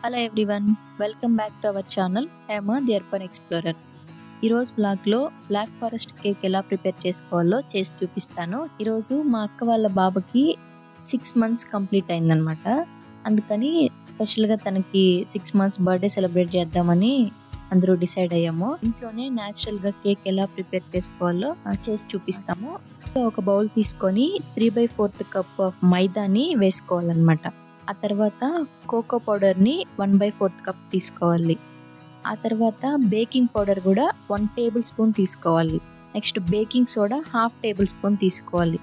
Hello everyone, welcome back to our channel Hema the urban explorer. ఈరోజు బ్లాగ్లో black forest cake ఎలా prepare చేసుకోవాలో చేసి చూపిస్తాను. ఈరోజు మా అక్క వాళ్ళ బాబుకి 6 months కంప్లీట్ అయిందనమాట. అందుకని స్పెషల్గా తనకి 6 months బర్త్డే సెలబ్రేట్ చేద్దామని అందరూ డిసైడ్ అయ్యాము. ఇంట్లోనే న్యాచురల్గా కేక్ ఎలా ప్రిపేర్ చేసుకోవాలో చేసి చూపిస్తాము. ఒక బౌల్ తీసుకొని 3/4 కప్ ఆఫ్ మైదాని వేసుకోవాలన్నమాట. ఆ తర్వాత కోకో పౌడర్ని 1/4 కప్ తీసుకోవాలి. ఆ తర్వాత బేకింగ్ పౌడర్ కూడా 1 టేబుల్ స్పూన్ తీసుకోవాలి. Next baking soda 1/2 table spoon తీసుకోవాలి.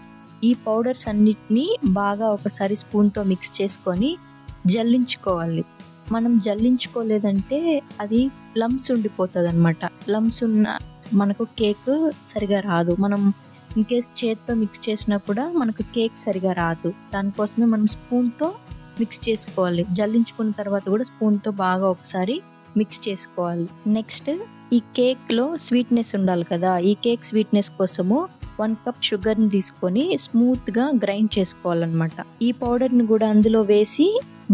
ఈ పౌడర్స్ అన్నిటినీ బాగా ఒకసారి స్పూన్తో మిక్స్ చేసుకొని జల్లించుకోవాలి. మనం జల్లించుకోలేదంటే అది లమ్స్ ఉండిపోతుంది అనమాట. లమ్స్ ఉన్న మనకు కేక్ సరిగా రాదు. మనం ఇన్కేస్ చేత్తో మిక్స్ చేసినా కూడా మనకు కేక్ సరిగా రాదు. దానికోసమే మనం స్పూన్తో మిక్స్ చేసుకోవాలి. జల్లించుకున్న తర్వాత కూడా స్పూన్తో బాగా ఒకసారి మిక్స్ చేసుకోవాలి. నెక్స్ట్ ఈ కేక్లో స్వీట్నెస్ ఉండాలి కదా. ఈ కేక్ స్వీట్నెస్ కోసము 1 కప్ షుగర్ని తీసుకొని స్మూత్గా గ్రైండ్ చేసుకోవాలన్నమాట. ఈ పౌడర్ని కూడా అందులో వేసి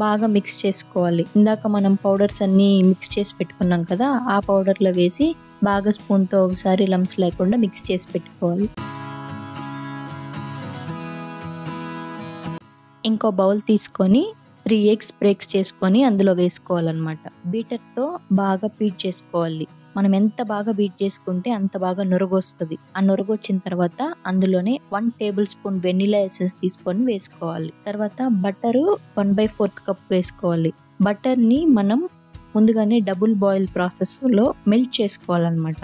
బాగా మిక్స్ చేసుకోవాలి. ఇందాక మనం పౌడర్స్ అన్నీ మిక్స్ చేసి పెట్టుకున్నాం కదా, ఆ పౌడర్లో వేసి బాగా స్పూన్తో ఒకసారి లమ్స్ లేకుండా మిక్స్ చేసి పెట్టుకోవాలి. ఇంకో బౌల్ తీసుకొని 3 eggs బ్రేక్స్ చేసుకొని అందులో వేసుకోవాలన్నమాట. బీటర్తో బాగా బీట్ చేసుకోవాలి. మనం ఎంత బాగా బీట్ చేసుకుంటే అంత బాగా నొరుగు వస్తుంది. ఆ నొరుగు వచ్చిన తర్వాత అందులోనే 1 టేబుల్ స్పూన్ వెనిలా ఎసెన్స్ తీసుకొని వేసుకోవాలి. తర్వాత బటరు 1/4 కప్ వేసుకోవాలి. బటర్ని మనం ముందుగానే డబుల్ బాయిల్ ప్రాసెస్లో మెల్ట్ చేసుకోవాలన్నమాట.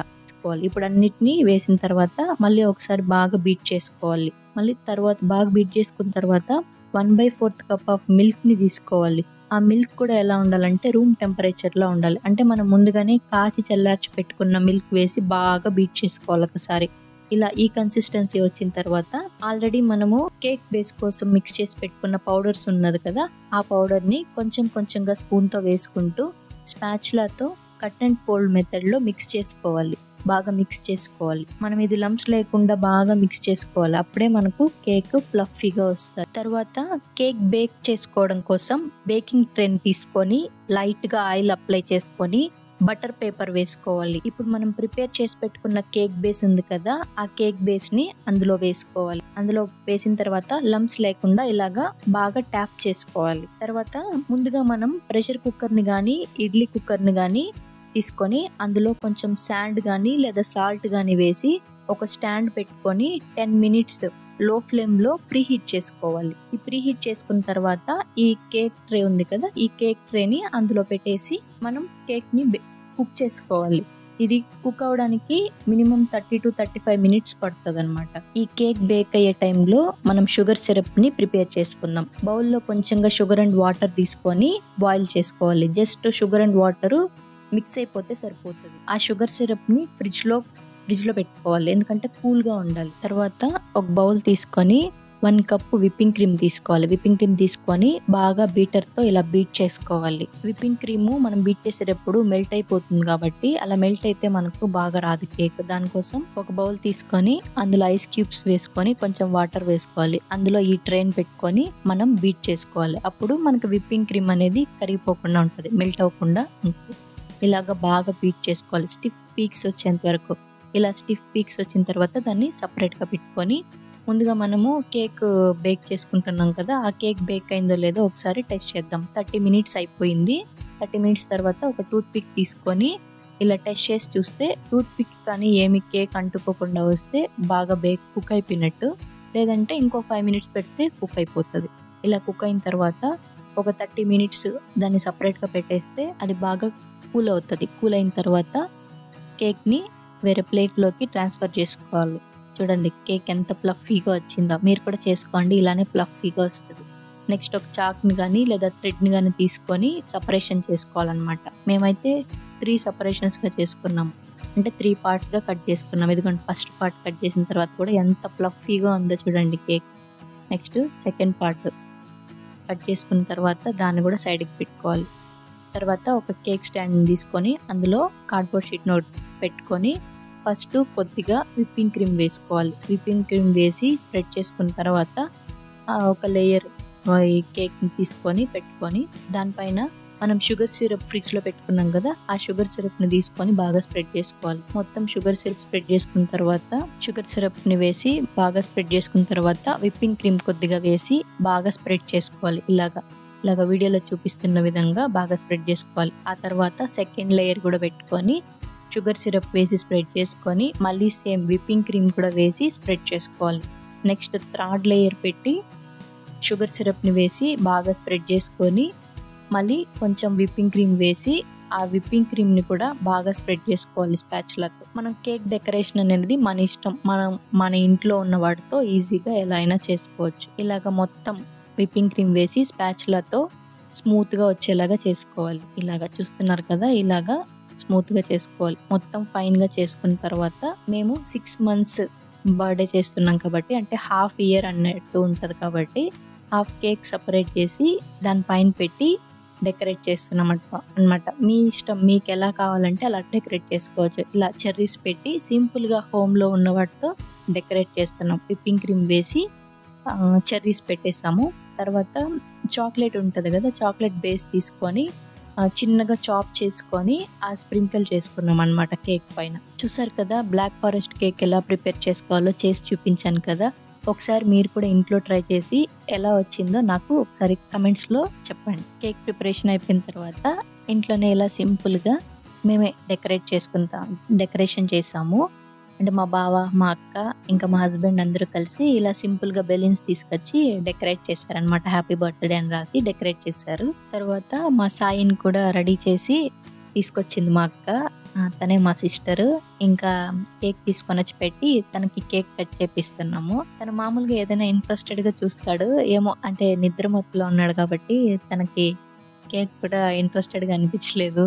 ఇప్పుడు అన్నిటినీ వేసిన తర్వాత మళ్ళీ ఒకసారి బాగా బీట్ చేసుకోవాలి. మళ్ళీ తర్వాత బాగా బీట్ చేసుకున్న తర్వాత 1/4 కప్ ఆఫ్ మిల్క్ని తీసుకోవాలి. ఆ మిల్క్ కూడా ఎలా ఉండాలంటే రూమ్ టెంపరేచర్లో ఉండాలి. అంటే మనం ముందుగానే కాచి చల్లార్చి పెట్టుకున్న మిల్క్ వేసి బాగా బీట్ చేసుకోవాలి ఒకసారి. ఇలా ఈ కన్సిస్టెన్సీ వచ్చిన తర్వాత ఆల్రెడీ మనము కేక్ బేస్ కోసం మిక్స్ చేసి పెట్టుకున్న పౌడర్స్ ఉన్నది కదా, ఆ పౌడర్ని కొంచెం కొంచెంగా స్పూన్తో వేసుకుంటూ స్పాచులాతో కట్ అండ్ ఫోల్డ్ మెథడ్లో మిక్స్ చేసుకోవాలి. బాగా మిక్స్ చేసుకోవాలి. మనం ఇది లంప్స్ లేకుండా బాగా మిక్స్ చేసుకోవాలి. అప్పుడే మనకు కేక్ ఫ్లఫీగా వస్తుంది. తర్వాత కేక్ బేక్ చేసుకోవడం కోసం బేకింగ్ ట్రేని తీసుకొని లైట్గా ఆయిల్ అప్లై చేసుకొని బటర్ పేపర్ వేసుకోవాలి. ఇప్పుడు మనం ప్రిపేర్ చేసి పెట్టుకున్న కేక్ బేస్ ఉంది కదా, ఆ కేక్ బేస్ని అందులో వేసుకోవాలి. అందులో వేసిన తర్వాత లంప్స్ లేకుండా ఇలాగా బాగా ట్యాప్ చేసుకోవాలి. తర్వాత ముందుగా మనం ప్రెషర్ కుక్కర్ని కానీ ఇడ్లీ కుక్కర్ని కానీ తీసుకొని అందులో కొంచెం శాండ్ కానీ లేదా సాల్ట్ కానీ వేసి ఒక స్టాండ్ పెట్టుకొని 10 minutes లో ఫ్లేమ్లో ప్రీహీట్ చేసుకోవాలి. ఈ ప్రీహీట్ చేసుకున్న తర్వాత ఈ కేక్ ట్రే ఉంది కదా, ఈ కేక్ ట్రేని అందులో పెట్టేసి మనం కేక్ని కుక్ చేసుకోవాలి. ఇది కుక్ అవడానికి మినిమం 30 to 35 minutes పడుతుంది అనమాట. ఈ కేక్ బేక్ అయ్యే టైంలో మనం షుగర్ సిరప్ని ప్రిపేర్ చేసుకుందాం. బౌల్లో కొంచెంగా షుగర్ అండ్ వాటర్ తీసుకొని బాయిల్ చేసుకోవాలి. Just sugar and water mix అయిపోతే సరిపోతుంది. ఆ షుగర్ సిరప్ని ఫ్రిడ్జ్లో పెట్టుకోవాలి, ఎందుకంటే కూల్గా ఉండాలి. తర్వాత ఒక బౌల్ తీసుకొని 1 కప్ విప్పింగ్ క్రీమ్ తీసుకోవాలి. విప్పింగ్ క్రీమ్ తీసుకొని బాగా బీటర్తో ఇలా బీట్ చేసుకోవాలి. విప్పింగ్ క్రీము మనం బీట్ చేసేటప్పుడు మెల్ట్ అయిపోతుంది కాబట్టి అలా మెల్ట్ అయితే మనకు బాగా రాదు కేక్. దానికోసం ఒక బౌల్ తీసుకొని అందులో ఐస్ క్యూబ్స్ వేసుకొని కొంచెం వాటర్ వేసుకోవాలి. అందులో ఈ ట్రైన్ పెట్టుకొని మనం బీట్ చేసుకోవాలి. అప్పుడు మనకు విప్పింగ్ క్రీమ్ అనేది కరిగిపోకుండా ఉంటుంది, మెల్ట్ అవ్వకుండా ఉంటుంది. ఇలాగ బాగా బీట్ చేసుకోవాలి స్టిఫ్ పీక్స్ వచ్చేంత వరకు. ఇలా స్టిఫ్ పీక్స్ వచ్చిన తర్వాత దాన్ని సపరేట్గా పెట్టుకొని ముందుగా మనము కేక్ బేక్ చేసుకుంటున్నాం కదా, ఆ కేక్ బేక్ అయిందో లేదో ఒకసారి టెస్ట్ చేద్దాం. 30 minutes అయిపోయింది. 30 minutes తర్వాత ఒక టూత్ పిక్ తీసుకొని ఇలా టెస్ట్ చేసి చూస్తే టూత్ పిక్ కానీ ఏమి కేక్ అంటుకోకుండా వస్తే బాగా కుక్ అయిపోయినట్టు, లేదంటే ఇంకో 5 minutes పెడితే కుక్ అయిపోతుంది. ఇలా కుక్ అయిన తర్వాత ఒక 30 minutes దాన్ని సపరేట్గా పెట్టేస్తే అది బాగా కూల్ అవుతుంది. కూల్ అయిన తర్వాత కేక్ని వేరే ప్లేట్లోకి ట్రాన్స్ఫర్ చేసుకోవాలి. చూడండి కేక్ ఎంత ఫ్లఫీగా వచ్చిందో. మీరు కూడా చేసుకోండి, ఇలానే ఫ్లఫీగా వస్తుంది. నెక్స్ట్ ఒక చాక్ని కానీ లేదా థ్రెడ్ని కానీ తీసుకొని సపరేషన్ చేసుకోవాలన్నమాట. మేమైతే 3 separations చేసుకున్నాము. అంటే 3 partsగా కట్ చేసుకున్నాం. ఎందుకంటే ఫస్ట్ పార్ట్ కట్ చేసిన తర్వాత కూడా ఎంత ఫ్లఫీగా ఉందో చూడండి cake. Next second part cut చేసుకున్న తర్వాత దాన్ని కూడా సైడ్కి పెట్టుకోవాలి. తర్వాత ఒక కేక్ స్టాండ్ని తీసుకొని అందులో కార్డ్బోర్డ్ షీట్ నోట్ పెట్టుకొని ఫస్ట్ కొద్దిగా విప్పింగ్ క్రీమ్ వేసుకోవాలి. విప్పింగ్ క్రీమ్ వేసి స్ప్రెడ్ చేసుకున్న తర్వాత ఒక లేయర్ ఈ కేక్ని తీసుకొని పెట్టుకొని దానిపైన మనం షుగర్ సిరప్ ఫ్రిడ్జ్‌లో పెట్టుకున్నాం గదా! ఆ షుగర్ సిరప్‌ని తీసుకొని బాగా స్ప్రెడ్ చేసుకోవాలి. మొత్తం షుగర్ సిరప్ స్ప్రెడ్ చేసుకున్న తర్వాత షుగర్ సిరప్‌ని వేసి బాగా స్ప్రెడ్ చేసుకున్న తర్వాత విప్పింగ్ క్రీమ్ కొద్దిగా వేసి బాగా స్ప్రెడ్ చేసుకోవాలి. ఇలాగ వీడియోలో చూపిస్తున్న విధంగా బాగా స్ప్రెడ్ చేసుకోవాలి. ఆ తర్వాత సెకండ్ లేయర్ కూడా పెట్టుకొని షుగర్ సిరప్ వేసి స్ప్రెడ్ చేసుకొని మళ్ళీ సేమ్ విప్పింగ్ క్రీమ్ కూడా వేసి స్ప్రెడ్ చేసుకోవాలి. నెక్స్ట్ థర్డ్ లేయర్ పెట్టి షుగర్ సిరప్‌ని వేసి బాగా స్ప్రెడ్ చేసుకొని మళ్ళీ కొంచెం విప్పింగ్ క్రీమ్ వేసి ఆ విప్పింగ్ క్రీమ్‌ని కూడా బాగా స్ప్రెడ్ చేసుకోవాలి స్పాచులాతో. మనం కేక్ డెకరేషన్ అనేది మన ఇష్టం. మన ఇంట్లో ఉన్న వాటితో ఈజీగా ఎలా అయినా చేసుకోవచ్చు. ఇలాగ మొత్తం విప్పింగ్ క్రీమ్ వేసి స్పాచులాతో స్మూత్‌గా వచ్చేలాగా చేసుకోవాలి. ఇలాగ చూస్తున్నారు కదా! ఇలాగా స్మూత్‌గా చేసుకోవాలి. మొత్తం ఫైన్‌గా చేసుకున్న తర్వాత మేము 6 మంత్స్ బర్త్‌డే చేస్తున్నాం కాబట్టి అంటే హాఫ్ ఇయర్ అన్నట్టు ఉంటది కాబట్టి హాఫ్ కేక్ సెపరేట్ చేసి దాని పైన పెట్టి డెకరేట్ చేస్తున్నాం అన్నమాట. మీ ఇష్టం మీకెలా కావాలంటే అలా డెకరేట్ చేసుకోవచ్చు. ఇలా చెర్రీస్ పెట్టి సింపుల్‌గా హోమ్‌లో ఉన్న వాటితో డెకరేట్ చేస్తున్నాం. విప్పింగ్ క్రీమ్ వేసి చెర్రీస్ పెట్టేసాము. తర్వాత చాక్లెట్ ఉంటది గదా! చాక్లెట్ బేస్ తీసుకొని చిన్నగా చాప్ చేసుకొని స్ప్రింకిల్ చేసుకున్నాం అన్నమాట కేక్ పైన. చూసారు కదా! బ్లాక్ ఫారెస్ట్ కేక్ ఎలా ప్రిపేర్ చేసుకోవాలో చేసి చూపించాను కదా! ఒకసారి మీరు కూడా ఇంట్లో ట్రై చేసి ఎలా వచ్చిందో నాకు ఒకసారి కమెంట్స్‌లో చెప్పండి. కేక్ ప్రిపరేషన్ అయిపోయిన తర్వాత ఇంట్లోనే ఇలా సింపుల్‌గా మేమే డెకరేషన్ చేసాము. అంటే మా బావ, మా అక్క, ఇంకా మా హస్బెండ్ అందరూ కలిసి ఇలా సింపుల్‌గా బెలూన్స్ తీసుకొచ్చి డెకరేట్ చేశారనమాట. హ్యాపీ బర్త్‌డే అని రాసి డెకరేట్ చేశారు. తర్వాత మా సాయిని కూడా రెడీ చేసి తీసుకొచ్చింది మా అక్క. తనే మా సిస్టరు. ఇంకా కేక్ తీసుకొనొచ్చి పెట్టి తనకి కేక్ కట్ చేపిస్తున్నాము. తను మామూలుగా ఏదైనా ఇంట్రెస్టెడ్‌గా చూస్తాడు. ఏమో అంటే నిద్ర మత్తులో ఉన్నాడు కాబట్టి తనకి కేక్ కూడా ఇంట్రెస్టెడ్‌గా అనిపించలేదు.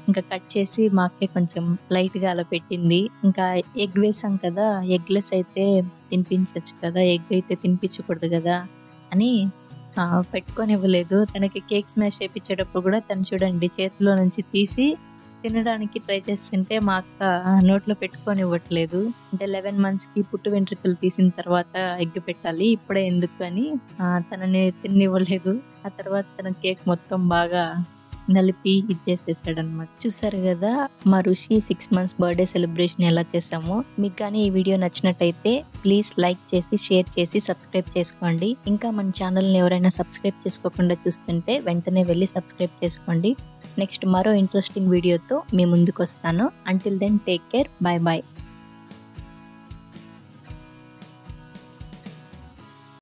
ఇంకా కట్ చేసి మా అక్కే కొంచెం లైట్‌గా అలా పెట్టింది. ఇంకా ఎగ్ వేసాం కదా! ఎగ్‌లెస్ అయితే తినిపించొచ్చు కదా! ఎగ్ అయితే తినిపించకూడదు గదా! అని పెట్టుకోనివ్వలేదు. తనకి కేక్ స్మాష్ చేపిచ్చేటప్పుడు కూడా తను చూడండి చేతిలో నుంచి తీసి తినడానికి ట్రై చేస్తుంటే మా అక్క నోట్లో పెట్టుకోనివ్వట్లేదు. అంటే 11 మంత్స్‌కి పుట్టు వెంట్రుకలు తీసిన తర్వాత ఎగ్ పెట్టాలి. ఇప్పుడే ఎందుకు అని తనని తిననివ్వలేదు. ఆ తర్వాత తన కేక్ మొత్తం బాగా నలిపి ఇచ్చేసేసాడనమాట. చూసారు గదా! మా రుషి 6 మంత్స్ బర్త్‌డే సెలబ్రేషన్ ఎలా చేసామో. మీకు గాని ఈ వీడియో నచ్చినట్టయితే ప్లీజ్ లైక్ చేసి, షేర్ చేసి, సబ్స్క్రైబ్ చేసుకోండి. ఇంకా మన ఛానల్‌ని ఎవరైనా సబ్స్క్రైబ్ చేసుకోకుండా చూస్తుంటే వెంటనే వెళ్లి సబ్స్క్రైబ్ చేసుకోండి. నెక్స్ట్ మరో ఇంట్రెస్టింగ్ వీడియోతో మీ ముందుకొస్తాను. Until then take care. Bye by.